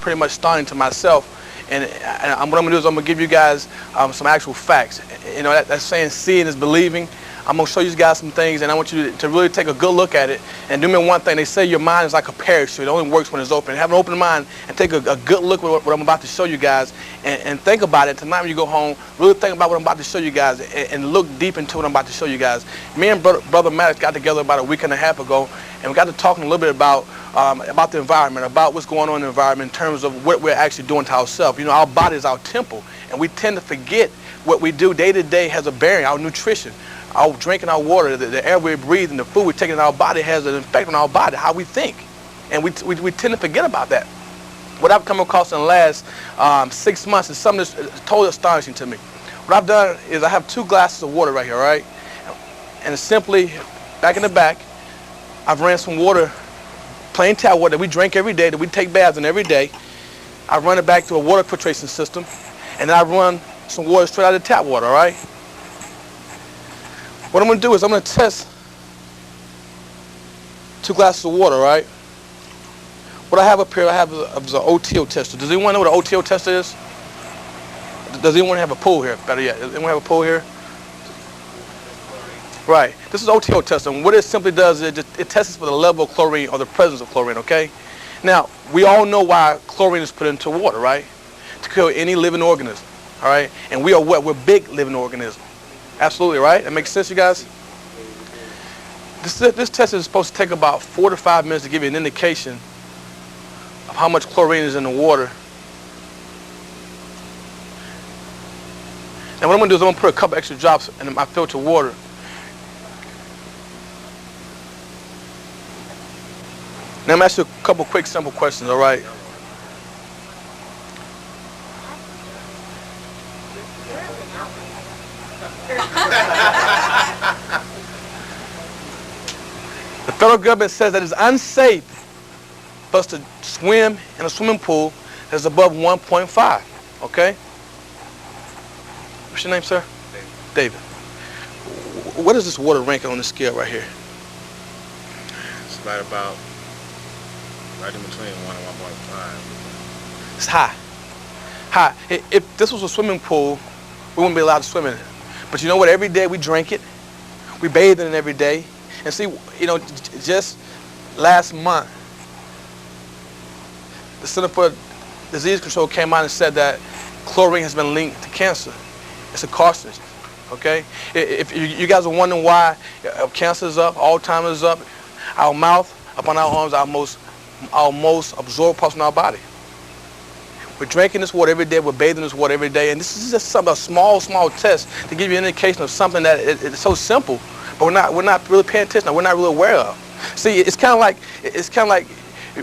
pretty much starting to myself. And what I'm going to do is I'm going to give you guys some actual facts. You know, that's saying seeing is believing. I'm going to show you guys some things, and I want you to really take a good look at it. And do me one thing. They say your mind is like a parachute. It only works when it's open. Have an open mind and take a good look at what I'm about to show you guys. And think about it. Tonight when you go home, really think about what I'm about to show you guys and look deep into what I'm about to show you guys. Me and Brother Maddox got together about a week and a half ago, and we got to talking a little bit about the environment, about what's going on in the environment in terms of what we're actually doing to ourselves. You know, our body is our temple, and we tend to forget what we do day to day has a bearing. Our nutrition, our drinking our water, the air we're breathing, the food we're taking in our body has an effect on our body, how we think. And we tend to forget about that. What I've come across in the last 6 months is something that's totally astonishing to me. What I've done is I have 2 glasses of water right here, right? And it's simply, back in the back, I've ran some water, plain tap water that we drink every day, that we take baths in every day. I run it back to a water filtration system, and then I run some water straight out of the tap water, all right? What I'm going to do is I'm going to test 2 glasses of water, right? What I have up here, I have is an OTO tester. Does anyone know what an OTO tester is? Does anyone have a pool here? Better yet, does anyone have a pool here? Right. This is OTO tester. And what it simply does is it tests for the level of chlorine or the presence of chlorine, okay? Now, we all know why chlorine is put into water, right? To kill any living organism, all right? And we are what? We're big living organisms. Absolutely, right? That makes sense, you guys? This test is supposed to take about 4 to 5 minutes to give you an indication of how much chlorine is in the water. Now what I'm going to do is I'm going to put a couple extra drops in my filtered water. Now I'm going to ask you a couple quick, simple questions, all right? The federal government says that it's unsafe for us to swim in a swimming pool that's above 1.5, okay? What's your name, sir? David. What is this water ranking on the scale right here? It's right in between 1 and 1.5. It's high. High. If this was a swimming pool, we wouldn't be allowed to swim in it. But you know what? Every day we drink it. We bathe in it every day. And see, you know, just last month, the Center for Disease Control came out and said that chlorine has been linked to cancer. It's a carcinogen, okay? If you guys are wondering why cancer is up, Alzheimer's is up, our mouth, up on our arms, our most absorbed parts in our body. We're drinking this water every day, we're bathing this water every day, and this is just a small test to give you an indication of something that it's so simple, but we're not really paying attention, we're not really aware of. See, it's kind of like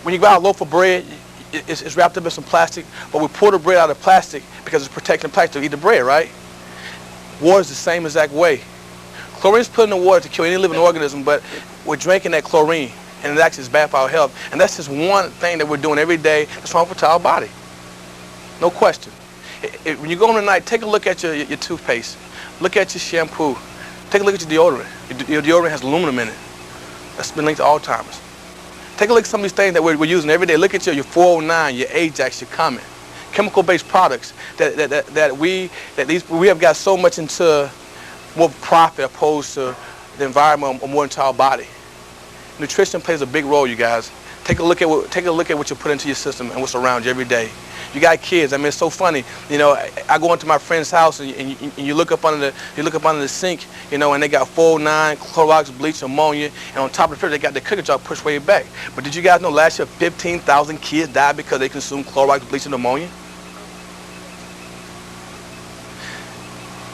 when you buy a loaf of bread, it's wrapped up in some plastic, but we pull the bread out of plastic because it's protecting plastic to eat the bread, right? Water is the same exact way. Chlorine is put in the water to kill any living organism, but we're drinking that chlorine, and it actually is bad for our health. And that's just one thing that we're doing every day that's harmful to our body. No question. When you go home tonight, take a look at your toothpaste. Look at your shampoo. Take a look at your deodorant. Your deodorant has aluminum in it. That's been linked to Alzheimer's. Take a look at some of these things that we're using every day. Look at your 409, your Ajax, your Comet. Chemical-based products that we have got so much into more profit opposed to the environment or more into our body. Nutrition plays a big role, you guys. Take a look at what you put into your system and what's around you every day. You got kids. I mean, it's so funny. You know, I go into my friend's house and you look up under the sink, you know, and they got 409, Clorox, bleach, ammonia, and on top of the fridge they got the cookie jar pushed way back. But did you guys know last year 15,000 kids died because they consumed Clorox, bleach, and ammonia?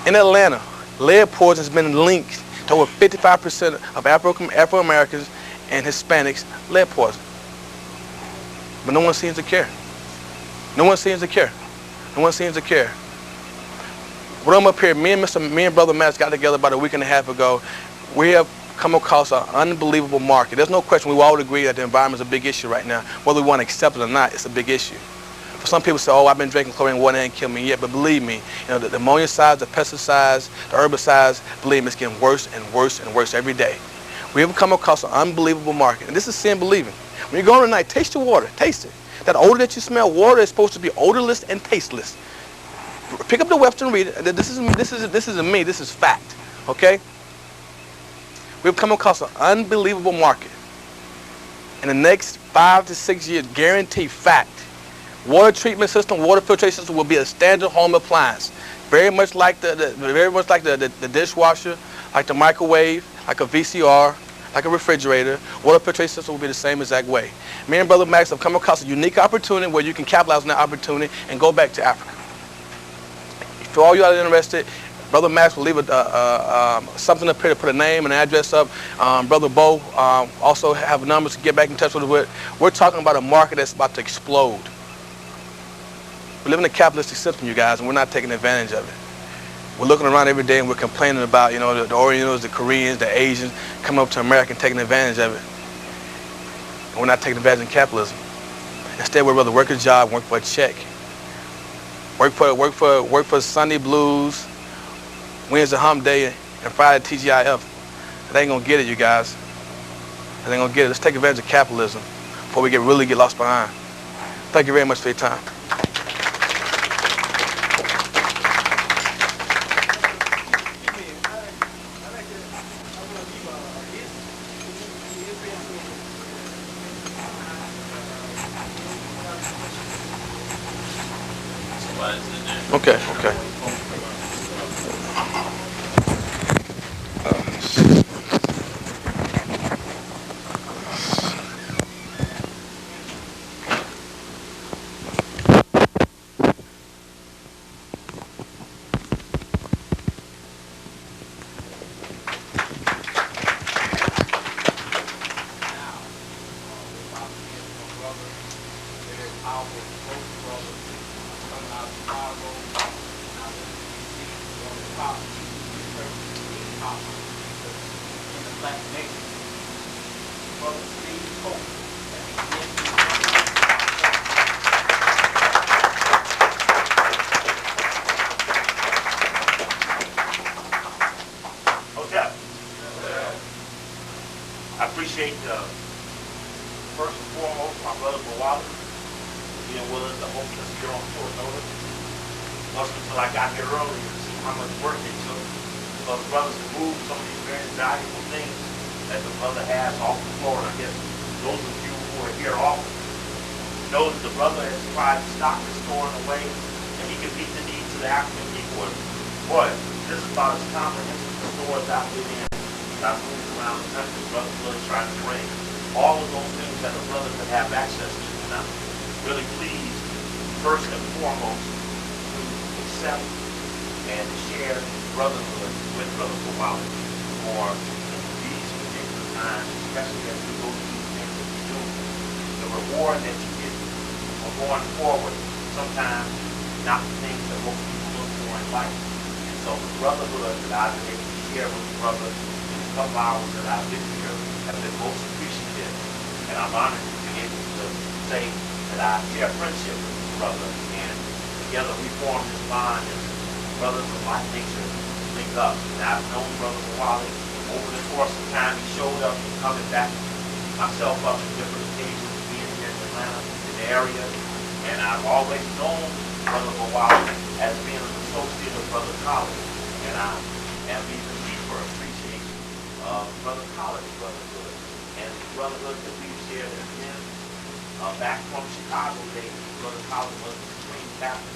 In Atlanta, lead poison has been linked to over 55% of Afro-Americans and Hispanics lead poison. But no one seems to care. No one seems to care. No one seems to care. When I'm up here, me and Brother Matt got together about a week and a half ago. We have come across an unbelievable market. There's no question, we all agree that the environment is a big issue right now. Whether we want to accept it or not, it's a big issue. For some people say, oh, I've been drinking chlorine water and it ain't killed me yet. But believe me, you know, the ammoniacides, the pesticides, the herbicides, believe me, it's getting worse and worse and worse every day. We have come across an unbelievable market. And this is sin believing. When you go on tonight, taste your water. Taste it. That odor that you smell, water is supposed to be odorless and tasteless. Pick up the Webster and read it. This is fact. Okay? We've come across an unbelievable market. In the next 5 to 6 years, guaranteed fact, water treatment system, water filtration system will be a standard home appliance. Very much like the dishwasher, like the microwave, like a VCR, like a refrigerator. Water filtration system will be the same exact way. Me and Brother Max have come across a unique opportunity where you can capitalize on that opportunity and go back to Africa. For all you that are interested, Brother Max will leave something up here to put a name and an address up. Brother Bo also have numbers to get back in touch with us. We're talking about a market that's about to explode. We live in a capitalistic system, you guys, and we're not taking advantage of it. We're looking around every day and we're complaining about, the Orientals, the Koreans, the Asians coming up to America and taking advantage of it. And we're not taking advantage of capitalism. Instead, we'd rather work a job, work for a check. Work for Sunday blues, Wednesday hump day, and Friday TGIF. They ain't gonna get it, you guys. They ain't gonna get it. Let's take advantage of capitalism before we really get lost behind. Thank you very much for your time. Okay. I appreciate, first and foremost, my brother Bawali being willing to host us here on short notice. Wasn't until I got here earlier to see how much work it took for the brothers to move some of these very valuable things that the brother has off the floor. And I guess those of you who are here often know that the brother has tried to stock the store in a way that he can meet the needs of the African people. And boy, this is about as comprehensive a store as I've been in. I've moved around the country, brother really trying to bring all of those things that a brother could have access to. And I'm really pleased, first and foremost, to accept and to share brotherhood with Brother Bawali for these particular times, especially as we go through the things that we do. The reward that you get for going forward, sometimes not the things that most people look for in life. And so the brotherhood that I've been able to share with the brother couple hours that I've been here have been most appreciative, and I'm honored to be able to say that I share friendship with this brother, and together we form this bond as brothers of like nature link up. And I've known Brother Bawali over the course of time. He showed up and coming back myself up at different occasions, being here in Atlanta, in the area, and I've always known Brother Bawali as being an associate of Brother College, and I am even deeper appreciation Brother College brotherhood and the brotherhood that we've shared as men back from Chicago days. Brother College was the supreme captain.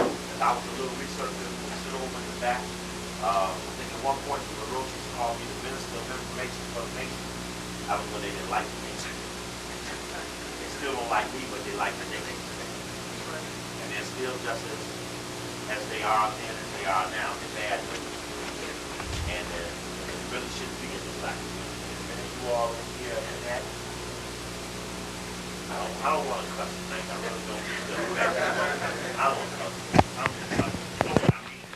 As I was a little researcher who would sit over in the back, I think at one point the Roaches called me the Minister of Information for the nation. That was when they didn't like me. They still don't like me, but they like the nation. And they're still just as they are then as they are now. They're bad women. And really shouldn't be in this life. And if you all in here and that, I don't want to cuss tonight. I really don't. I don't want to cuss. I'm just cussing. You know what I mean?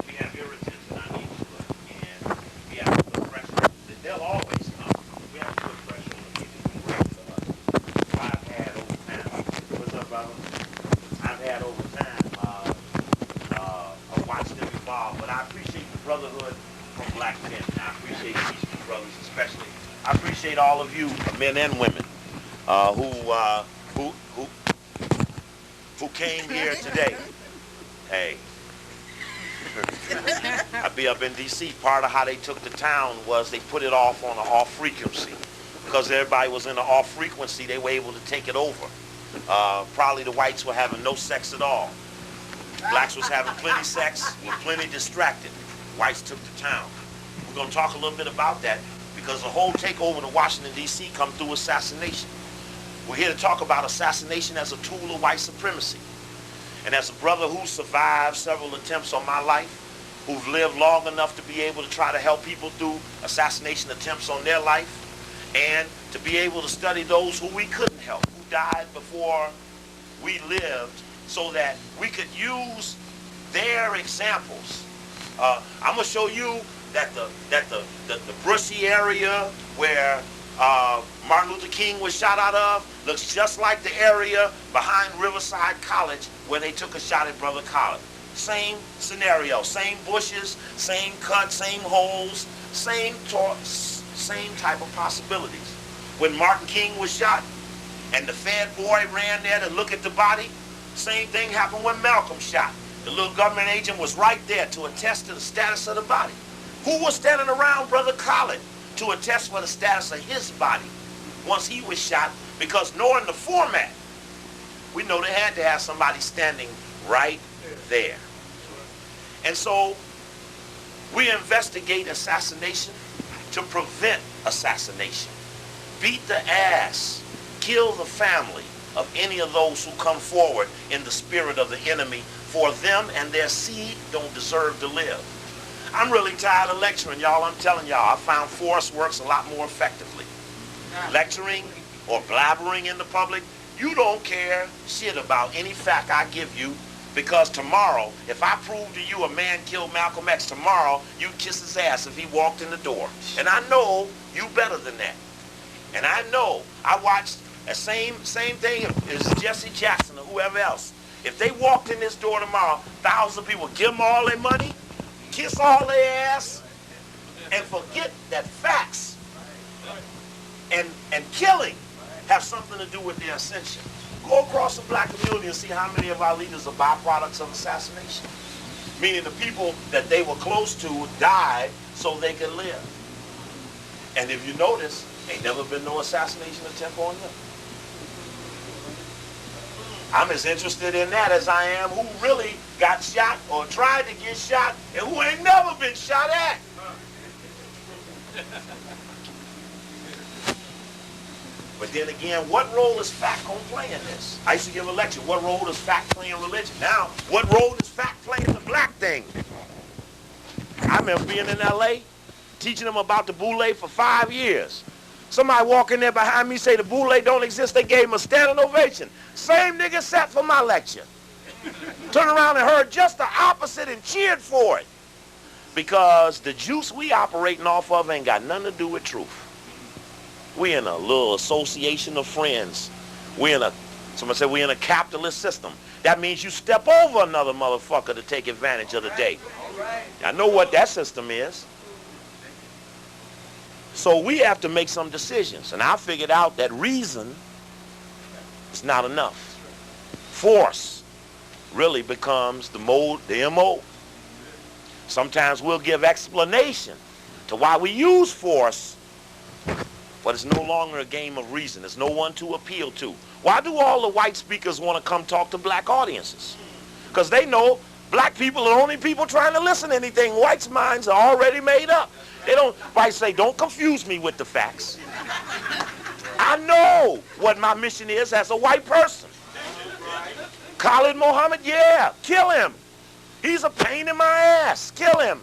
We have irritants in our neighborhood, and we have to put pressure. They'll always come. We have to put pressure on the people who work for us. I've had over time. What's up, brother? I've had over time watched them evolve, but I appreciate the brotherhood from Black men. I appreciate these two brothers especially. I appreciate all of you, men and women, who who came here today. Hey, I be up in D.C. Part of how they took the town was they put it off on an off frequency. Because everybody was in an off frequency, they were able to take it over. Probably the whites were having no sex at all. Blacks was having plenty sex, were plenty distracted. Whites took the town. We're going to talk a little bit about that because the whole takeover to Washington, D.C. come through assassination. We're here to talk about assassination as a tool of white supremacy. And as a brother who survived several attempts on my life, who've lived long enough to be able to try to help people through assassination attempts on their life, and to be able to study those who we couldn't help, who died before we lived, so that we could use their examples. I'm gonna show you that the brushy area where Martin Luther King was shot out of looks just like the area behind Riverside College where they took a shot at Brother Collard. Same scenario, same bushes, same cut, same holes, same type of possibilities. When Martin King was shot and the Fed boy ran there to look at the body, same thing happened when Malcolm shot. The little government agent was right there to attest to the status of the body. Who was standing around Brother Collard to attest for the status of his body once he was shot? Because knowing the format, we know they had to have somebody standing right there. And so we investigate assassination to prevent assassination. Beat the ass, kill the family of any of those who come forward in the spirit of the enemy, for them and their seed don't deserve to live. I'm really tired of lecturing, y'all. I'm telling y'all, I found force works a lot more effectively. Lecturing or blabbering in the public, you don't care shit about any fact I give you, because tomorrow, if I prove to you a man killed Malcolm X, tomorrow you'd kiss his ass if he walked in the door. And I know you better than that. And I know, I watched the same thing as Jesse Jackson or whoever else. If they walked in this door tomorrow, thousands of people give them all their money, kiss all their ass, and forget that facts and killing have something to do with their ascension. Go across the black community and see how many of our leaders are byproducts of assassination. Meaning the people that they were close to died so they could live. And if you notice, ain't never been no assassination attempt on them. I'm as interested in that as I am who really got shot or tried to get shot and who ain't never been shot at. But then again, what role is fact going to play in this? I used to give a lecture, what role does fact play in religion? Now, what role does fact play in the black thing? I remember being in L.A., teaching them about the boule for 5 years. Somebody walk in there behind me, say the boule don't exist, they gave him a standing ovation. Same nigga sat for my lecture. Turned around and heard just the opposite and cheered for it. Because the juice we operating off of ain't got nothing to do with truth. We in a little association of friends. Somebody said we in a capitalist system. That means you step over another motherfucker to take advantage of the day. I know what that system is. So we have to make some decisions. And I figured out that reason is not enough. Force really becomes the mode, the MO. Sometimes we'll give explanation to why we use force, but it's no longer a game of reason. There's no one to appeal to. Why do all the white speakers want to come talk to black audiences? Because they know black people are the only people trying to listen to anything. Whites' minds are already made up. They don't, whites say, don't confuse me with the facts. I know what my mission is as a white person. Khalid Muhammad, yeah, kill him. He's a pain in my ass. Kill him.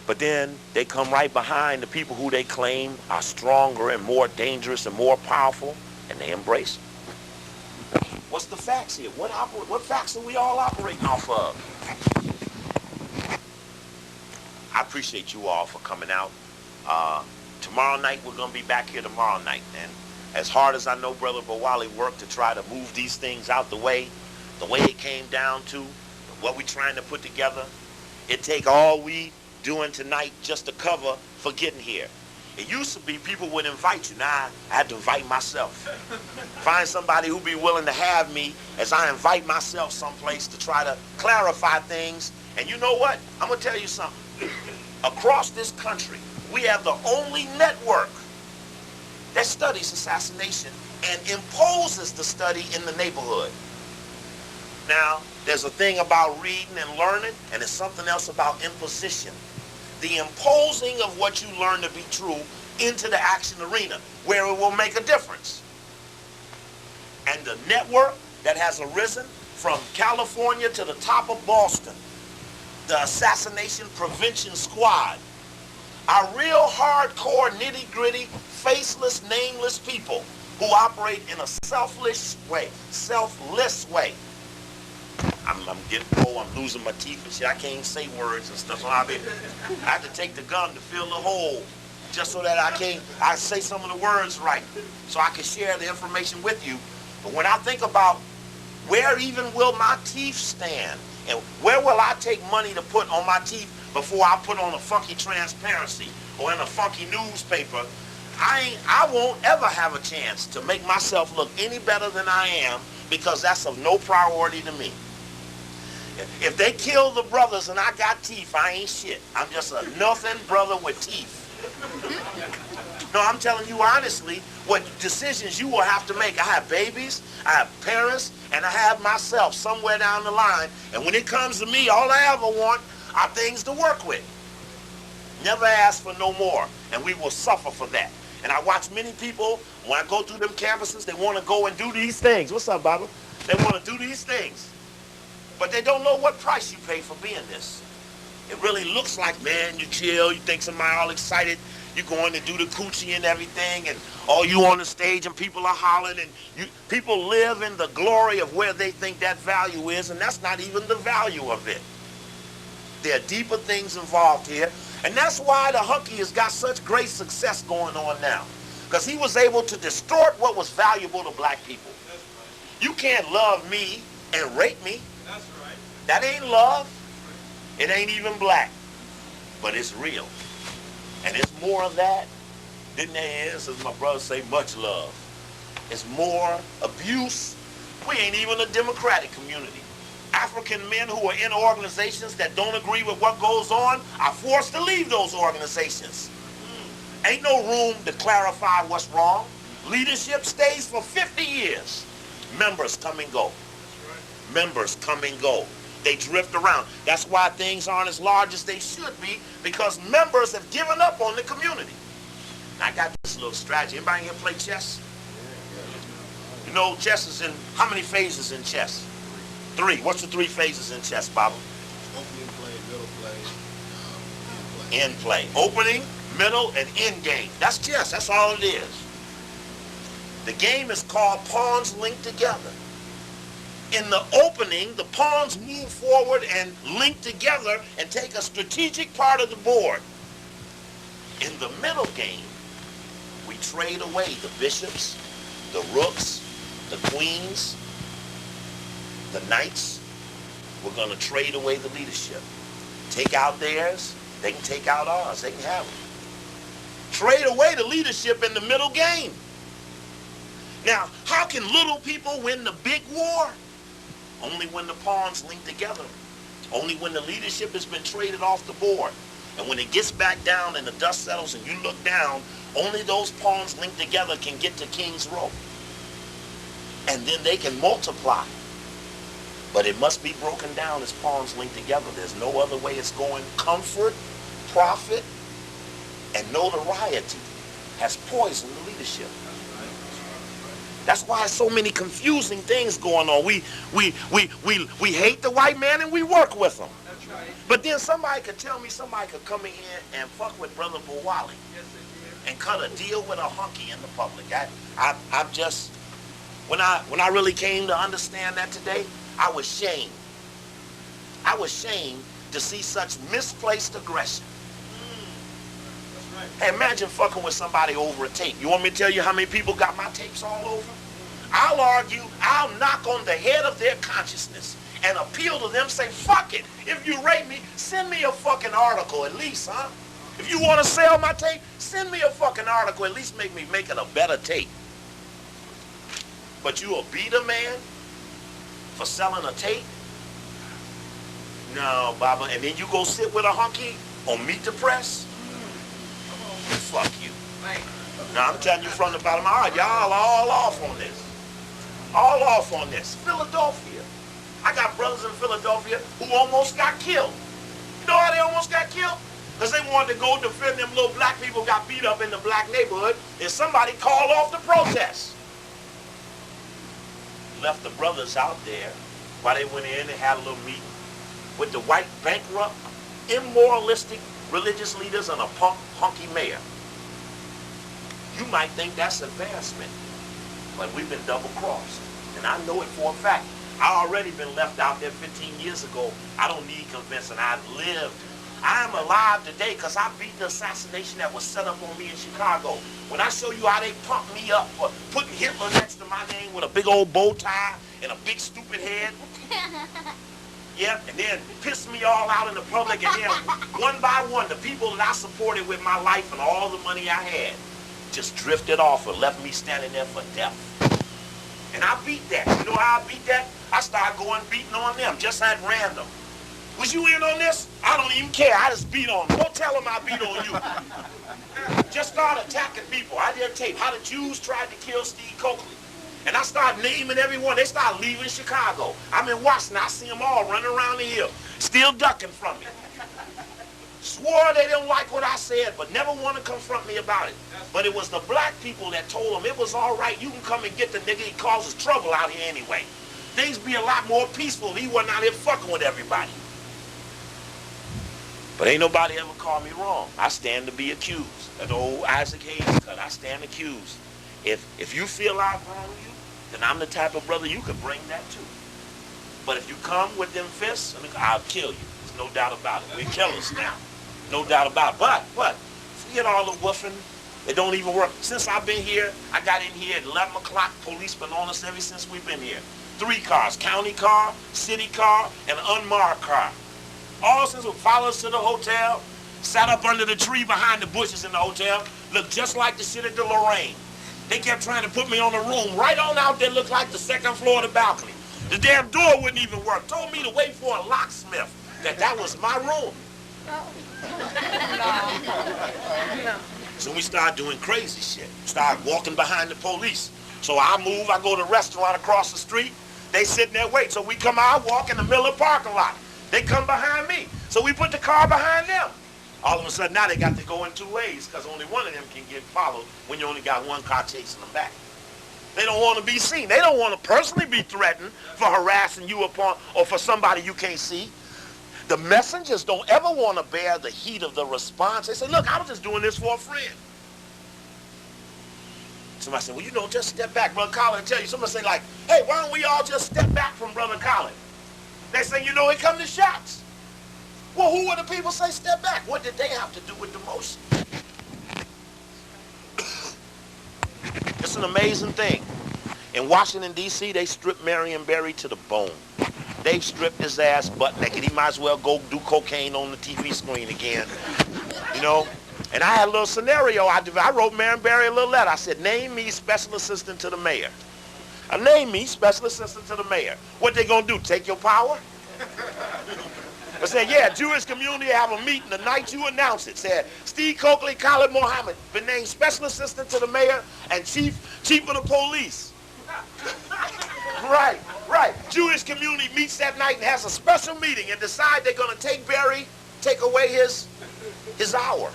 But then they come right behind the people who they claim are stronger and more dangerous and more powerful, and they embrace them. What's the facts here? What facts are we all operating off of? I appreciate you all for coming out. Tomorrow night, we're going to be back here tomorrow night. And as hard as I know Brother Bawali worked to try to move these things out the way it came down to, what we're trying to put together, it take all we doing tonight just to cover for getting here. It used to be people would invite you. Now I had to invite myself. Find somebody who'd be willing to have me as I invite myself someplace to try to clarify things. And you know what? I'm going to tell you something. Across this country, we have the only network that studies assassination and imposes the study in the neighborhood. Now, there's a thing about reading and learning, and there's something else about imposition. The imposing of what you learn to be true into the action arena, where it will make a difference. And the network that has arisen from California to the top of Boston, the Assassination Prevention Squad, are real hardcore, nitty-gritty, faceless, nameless people who operate in a selfless way. I'm getting old, I'm losing my teeth and shit. I can't even say words and stuff. So I have to take the gun to fill the hole just so that I say some of the words right so I can share the information with you. But when I think about where even will my teeth stand and where will I take money to put on my teeth before I put on a funky transparency or in a funky newspaper, I won't ever have a chance to make myself look any better than I am, because that's of no priority to me. If they kill the brothers and I got teeth, I ain't shit. I'm just a nothing brother with teeth. No, I'm telling you honestly, what decisions you will have to make. I have babies, I have parents, and I have myself somewhere down the line. And when it comes to me, all I ever want are things to work with. Never ask for no more, and we will suffer for that. And I watch many people, when I go through them campuses, they want to go and do these things. What's up, Baba? They want to do these things. But they don't know what price you pay for being this. It really looks like, man, you chill, you think somebody all excited, you're going to do the coochie and everything, and all you on the stage and people are hollering, and people live in the glory of where they think that value is, and that's not even the value of it. There are deeper things involved here, and that's why the hunky has got such great success going on now, because he was able to distort what was valuable to black people. You can't love me and rape me. That's right. That ain't love. It ain't even black, but it's real. And it's more of that than there is, as my brothers say, much love. It's more abuse. We ain't even a democratic community. African men who are in organizations that don't agree with what goes on are forced to leave those organizations. Ain't no room to clarify what's wrong. Leadership stays for 50 years. Members come and go. Members come and go. They drift around. That's why things aren't as large as they should be, because members have given up on the community. I got this little strategy. Anybody here play chess? You know, chess is in, how many phases in chess? 3. What's the 3 phases in chess, Baba? Opening play, middle play, End play. Opening, middle, and end game. That's chess. That's all it is. The game is called pawns linked together. In the opening, the pawns move forward and link together and take a strategic part of the board. In the middle game, we trade away the bishops, the rooks, the queens, the knights. We're going to trade away the leadership. Take out theirs, they can take out ours, they can have it. Trade away the leadership in the middle game. Now, how can little people win the big war? Only when the pawns link together. Only when the leadership has been traded off the board. And when it gets back down and the dust settles and you look down, only those pawns linked together can get to King's Row. And then they can multiply. But it must be broken down as pawns linked together. There's no other way it's going. Comfort, profit, and notoriety has poisoned the leadership. That's why so many confusing things going on. We hate the white man and we work with him. That's right. But then somebody could tell me, somebody could come in here and fuck with Brother Bawali Yes, they and cut a deal with a hunky in the public. I'm just, when I really came to understand that today, I was shamed. I was shamed to see such misplaced aggression. Hey, imagine fucking with somebody over a tape. You want me to tell you how many people got my tapes all over? I'll argue, I'll knock on the head of their consciousness and appeal to them, say, fuck it. If you rape me, send me a fucking article at least, huh? If you want to sell my tape, send me a fucking article. At least make me make it a better tape. But you will beat a man for selling a tape? No, Baba. And then you go sit with a hunky on Meet the Press? Fuck you. Now I'm telling you from the bottom of my heart, y'all all off on this. All off on this. Philadelphia. I got brothers in Philadelphia who almost got killed. You know how they almost got killed? Because they wanted to go defend them little black people who got beat up in the black neighborhood, and somebody called off the protest. Left the brothers out there while they went in and had a little meeting with the white bankrupt, immoralistic religious leaders and a punk, hunky mayor. You might think that's advancement, but we've been double-crossed. And I know it for a fact. I already been left out there 15 years ago. I don't need convincing. I've lived. I am alive today because I beat the assassination that was set up on me in Chicago. When I show you how they pumped me up for putting Hitler next to my name with a big old bow tie and a big stupid head. Yeah, and then pissed me all out in the public, and then one by one, the people that I supported with my life and all the money I had just drifted off and left me standing there for death. And I beat that. You know how I beat that? I started going beating on them just at random. Was you in on this? I don't even care. I just beat on them. Don't tell them I beat on you. Just start attacking people. I did a tape how the Jews tried to kill Steve Coakley. And I started naming everyone. They started leaving Chicago. I'm in Washington. I see them all running around the hill, still ducking from me. Swore they don't like what I said, but never want to confront me about it. But it was the black people that told them it was all right. You can come and get the nigga. He causes trouble out here anyway. Things be a lot more peaceful. He wasn't out here fucking with everybody. But ain't nobody ever called me wrong. I stand to be accused. That old Isaac Hayes cut. I stand accused. If you feel I've wronged you, then I'm the type of brother you could bring that to. But if you come with them fists, I'll kill you. There's no doubt about it. We're killers now. No doubt about it. But forget all the woofing. It don't even work. Since I've been here, I got in here at 11 o'clock. Police been on us ever since we've been here. 3 cars, county car, city car, and an unmarked car. All since we followed us to the hotel, sat up under the tree behind the bushes in the hotel, looked just like the shit at the Lorraine. They kept trying to put me on the room right on out there, looked like the second floor of the balcony. The damn door wouldn't even work. Told me to wait for a locksmith, that was my room. No. So we started doing crazy shit. Started walking behind the police. So I move, I go to a restaurant across the street. They sitting there waiting. So we come out, walk in the middle of the parking lot. They come behind me. So we put the car behind them. All of a sudden now they got to go in 2 ways because only one of them can get followed when you only got one car chasing them back. They don't want to be seen. They don't want to personally be threatened for harassing you upon or for somebody you can't see. The messengers don't ever want to bear the heat of the response. They say, look, I was just doing this for a friend. Somebody said, well, just step back, Brother Colin, and tell you. Somebody say like, hey, why don't we all just step back from Brother Colin? They say, here come the shots. Well, who were the people say step back? What did they have to do with the motion? It's an amazing thing. In Washington, D.C., they stripped Marion Barry to the bone. They stripped his ass butt naked. He might as well go do cocaine on the TV screen again. And I had a little scenario. I wrote Marion Barry a little letter. I said, name me special assistant to the mayor. Name me special assistant to the mayor. What they gonna do, take your power? I said, yeah, Jewish community have a meeting the night you announce it. Said, Steve Coakley, Khalid Mohammed, been named special assistant to the mayor and chief of the police. Right. Jewish community meets that night and has a special meeting and decide they're gonna take away his hour.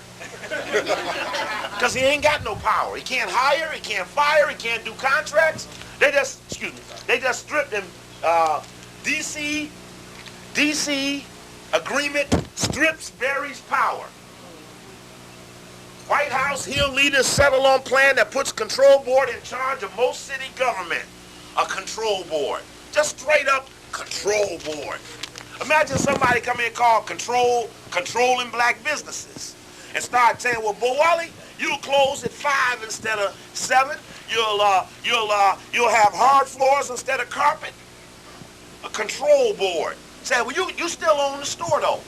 Because he ain't got no power. He can't hire, he can't fire, he can't do contracts. They just stripped him. DC agreement strips Barry's power. White House Hill leaders settle on plan that puts control board in charge of most city government. A control board. Just straight up control board. Imagine somebody come in and call controlling black businesses and start saying, well, Wally, you'll close at 5 instead of 7. You'll have hard floors instead of carpet. A control board. Say, well, you still own the store though.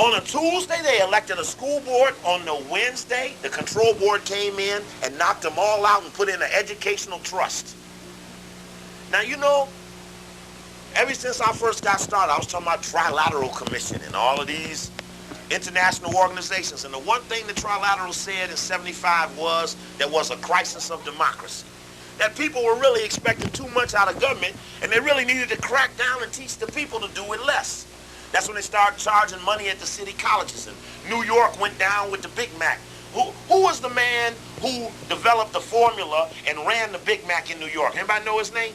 On a Tuesday, they elected a school board. On the Wednesday, the control board came in and knocked them all out and put in an educational trust. Now, you know, ever since I first got started, I was talking about Trilateral Commission and all of these international organizations. And the one thing the Trilateral said in '75 was there was a crisis of democracy. That people were really expecting too much out of government, and they really needed to crack down and teach the people to do it less. That's when they started charging money at the city colleges, and New York went down with the Big Mac. Who was the man who developed the formula and ran the Big Mac in New York? Anybody know his name?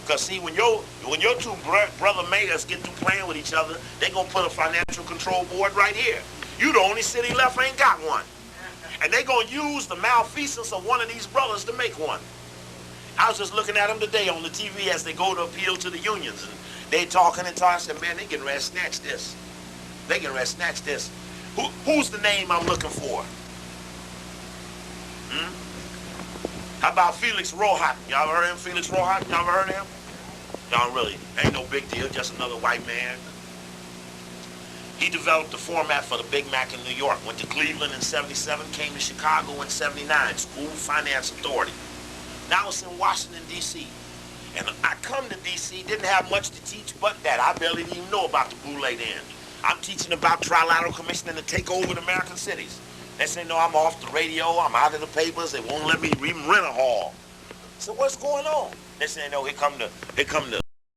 Because see, when your two brother mayors get through playing with each other, they gonna put a financial control board right here. You the only city left ain't got one. And they gonna use the malfeasance of one of these brothers to make one. I was just looking at them today on the TV as they go to appeal to the unions, and they talking and talking. I said, man, they getting ready to snatch this. They getting ready to snatch this. Who's the name I'm looking for? How about Felix Rohat? Y'all ever heard of him, Felix Rohat? Y'all ever heard of him? Y'all really, ain't no big deal, just another white man. He developed the format for the Big Mac in New York. Went to Cleveland in '77, came to Chicago in '79, School Finance Authority. Now it's in Washington, D.C. And I come to D.C., didn't have much to teach but that. I barely even know about the Boulay then. I'm teaching about Trilateral Commission and to take over the American cities. They say, no, I'm off the radio, I'm out of the papers, they won't let me even rent a hall. So what's going on? They say, no, here come the